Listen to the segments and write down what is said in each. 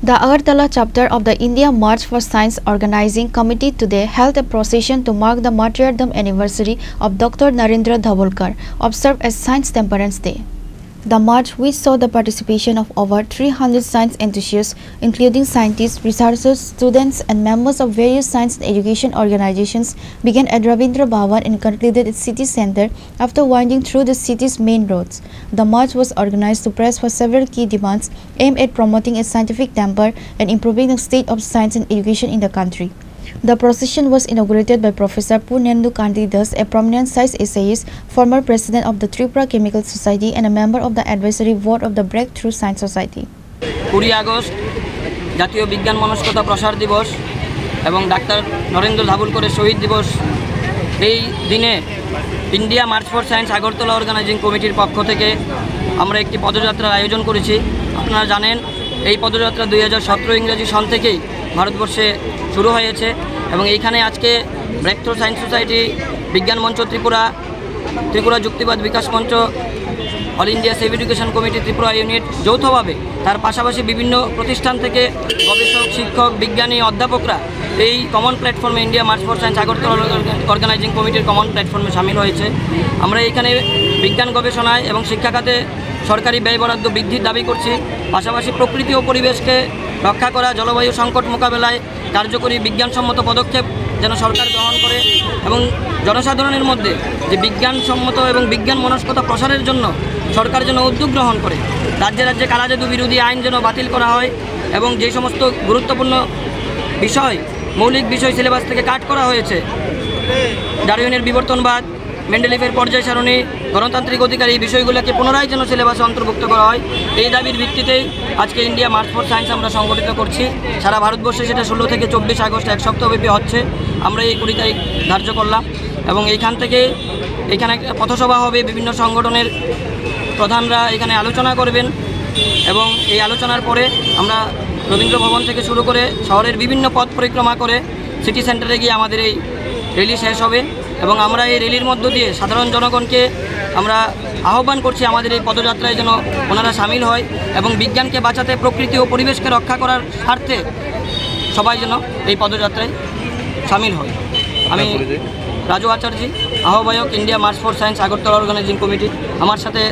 The Agartala chapter of the India March for Science Organizing Committee today held a procession to mark the martyrdom anniversary of Dr. Narendra Dhabolkar, observed as Science Temperance Day. The march, which saw the participation of over 300 science enthusiasts, including scientists, researchers, students, and members of various science and education organizations, began at Ravindra Bhavan and concluded at City Centre after winding through the city's main roads. The march was organized to press for several key demands aimed at promoting a scientific temper and improving the state of science and education in the country. The procession was inaugurated by Professor Purnendu Kanti Das, a prominent science essayist, former president of the Tripura Chemical Society and a member of the advisory board of the Breakthrough Science Society. 20 August জাতীয় বিজ্ঞান মনস্কতা প্রসার দিবস এবং doctor Narendra ধাবুলকরের শহীদ দিবস। এই দিনে India March for Science Agartala organising কমিটির পক্ষ থেকে আমরা একটি পদযাত্রার আয়োজন করেছি। আপনারা জানেন এই পদযাত্রা 2017 ইংরেজি সন থেকেই ভারতবর্ষে শুরু হয়েছে এবং এইখানে আজকে ব্রেকথ্রু সায়েন্স সোসাইটি, বিজ্ঞান মঞ্চ ত্রিপুরা যুক্তিবাদ বিকাশ মঞ্চ, all India save education committee Tripura unit যৌথভাবে, তার পাশাপাশি বিভিন্ন প্রতিষ্ঠান থেকে গবেষক, শিক্ষক, বিজ্ঞানী, অধ্যাপকরা এই কমন প্ল্যাটফর্মে India March for Science Agartala organising কমিটির কমন প্ল্যাটফর্মে সামিল হয়েছে। আমরা এখানে বিজ্ঞান গবেষণায় এবং শিক্ষা খাতে সরকারি ব্যয় বরাদ্দ বৃদ্ধির দাবি করছি। পাশাপাশি প্রকৃতি ও পরিবেশকে রক্ষা করা, জলবায়ু সংকট মোকাবেলায় কার্যকরী বিজ্ঞানসম্মত পদক্ষেপ যেন সরকার গ্রহণ করে এবং জনসাধারণের মধ্যে যে বিজ্ঞানসম্মত এবং বিজ্ঞান মনস্কতা প্রসারের জন্য সরকার যেন উদ্যোগ গ্রহণ করে। রাজ্যে রাজ্যে কালাজাদু বিরোধী আইন যেন বাতিল করা হয় এবং যে সমস্ত গুরুত্বপূর্ণ বিষয়, মৌলিক বিষয় সিলেবাস থেকে কাট করা হয়েছে, ডারউইনের বিবর্তনবাদ, মেন্ডেলিফের পর্যায় সারণী, গণতান্ত্রিক অধিকার, এই বিষয়গুলোকে পুনরায় যেন সিলেবাসে অন্তর্ভুক্ত করা হয়। এই দাবির ভিত্তিতেই আজকে ইন্ডিয়া মার্চ ফর সায়েন্স আমরা সংগঠিত করছি। সারা ভারতবর্ষে সেটা 16 থেকে 24 আগস্ট এক সপ্তাহব্যাপী হচ্ছে। আমরা এই 20 তারিখ ধার্য করলাম এবং এইখান থেকে এখানে একটা পথসভা হবে, বিভিন্ন সংগঠনের প্রধানরা এখানে আলোচনা করবেন এবং এই আলোচনার পরে আমরা রবীন্দ্র ভবন থেকে শুরু করে শহরের বিভিন্ন পথ পরিক্রমা করে সিটি সেন্টারে গিয়ে আমাদের এই র্যালি শেষ হবে এবং আমরা এই র্যালির মধ্য দিয়ে সাধারণ জনগণকে আমরা আহ্বান করছি আমাদের এই পদযাত্রায় যেন ওনারা সামিল হয় এবং বিজ্ঞানকে বাঁচাতে, প্রকৃতি ও পরিবেশকে রক্ষা করার স্বার্থে সবাই যেন এই পদযাত্রায় সামিল হয়। আমি রাজু আচার্য, আহ্বায়ক, India March for Science Agartala organising committee. আমার সাথে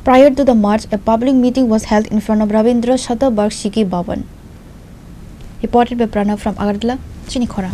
Prior to the march, a public meeting was held in front of Ravindra Shatabarshiki Bhavan. Reported by Pranav from Agartala, Chinikhora.